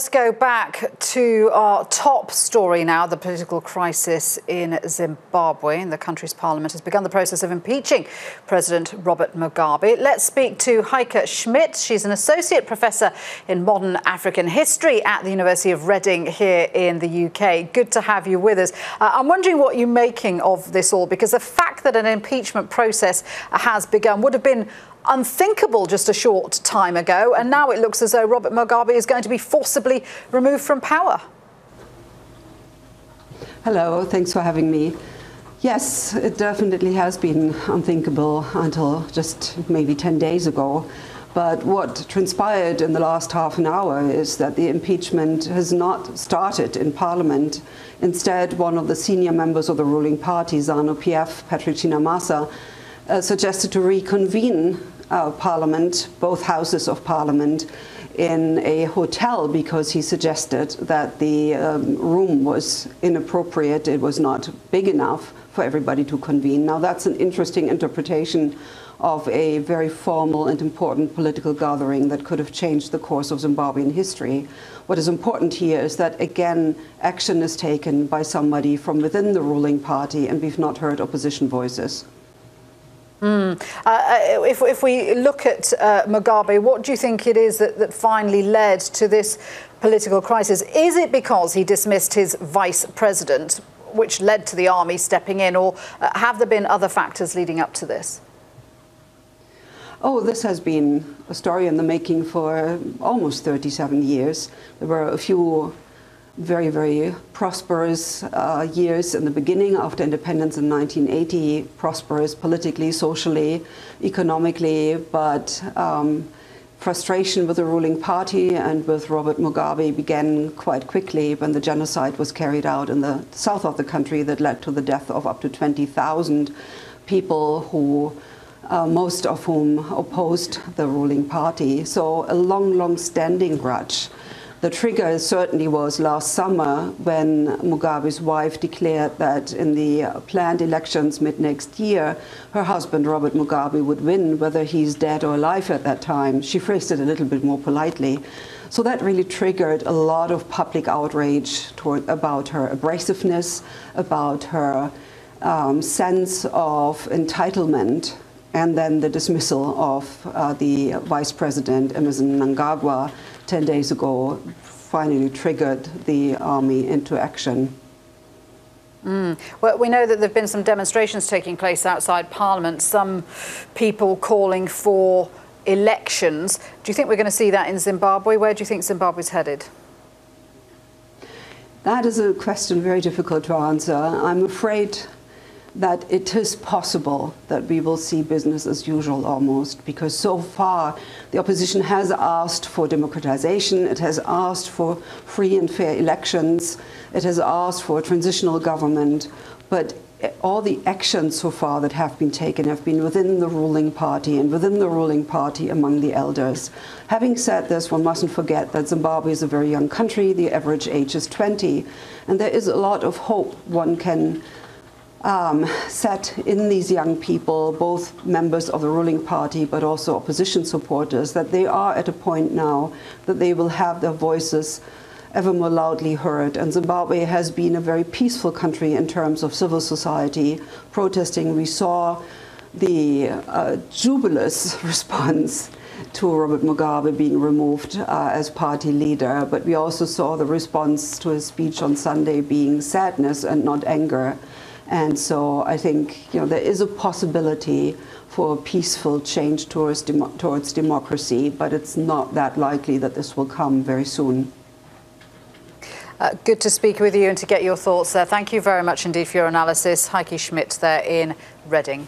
let's go back to our top story now, the political crisis in Zimbabwe. And the country's parliament has begun the process of impeaching President Robert Mugabe. Let's speak to Heike Schmidt. She's an associate professor in modern African history at the University of Reading here in the UK. Good to have you with us. I'm wondering what you're making of this all, because the fact that an impeachment process has begun would have been unthinkable just a short time ago, and now it looks as though Robert Mugabe is going to be forcibly removed from power. Hello, thanks for having me. Yes, it definitely has been unthinkable until just maybe 10 days ago. But what transpired in the last half an hour is that the impeachment has not started in Parliament. Instead, one of the senior members of the ruling party, ZANU-PF, Patrick Chinamasa, suggested to reconvene Parliament, both houses of Parliament, in a hotel because he suggested that the room was inappropriate. It was not big enough for everybody to convene. Now, that's an interesting interpretation of a very formal and important political gathering that could have changed the course of Zimbabwean history. What is important here is that, again, action is taken by somebody from within the ruling party, and we've not heard opposition voices. If we look at Mugabe, what do you think it is that finally led to this political crisis? Is it because he dismissed his vice president, which led to the army stepping in, or have there been other factors leading up to this? Oh, this has been a story in the making for almost 37 years. There were a few very, very prosperous years in the beginning after independence in 1980, prosperous politically, socially, economically, but frustration with the ruling party and with Robert Mugabe began quite quickly when the genocide was carried out in the south of the country that led to the death of up to 20,000 people who most of whom opposed the ruling party. So a long standing grudge. The trigger certainly was last summer when Mugabe's wife declared that in the planned elections mid-next year, her husband, Robert Mugabe, would win, whether he's dead or alive at that time. She phrased it a little bit more politely. So that really triggered a lot of public outrage about her abrasiveness, about her sense of entitlement, and then the dismissal of the vice president, Emmerson Mnangagwa, 10 days ago, finally triggered the army into action. Well, we know that there have been some demonstrations taking place outside Parliament, some people calling for elections. Do you think we're going to see that in Zimbabwe? Where do you think Zimbabwe's headed? That is a question very difficult to answer. I'm afraid that it is possible that we will see business as usual almost, because so far the opposition has asked for democratization, it has asked for free and fair elections, it has asked for a transitional government, but all the actions so far that have been taken have been within the ruling party and within the ruling party among the elders. Having said this, one mustn't forget that Zimbabwe is a very young country. The average age is 20, and there is a lot of hope one can set in these young people, both members of the ruling party but also opposition supporters, that they are at a point now that they will have their voices ever more loudly heard. And Zimbabwe has been a very peaceful country in terms of civil society protesting. We saw the jubilous response to Robert Mugabe being removed as party leader, but we also saw the response to his speech on Sunday being sadness and not anger. And so I think there is a possibility for a peaceful change towards democracy, but it's not that likely that this will come very soon. Good to speak with you and to get your thoughts there. Thank you very much indeed for your analysis. Heike Schmidt there in Reading.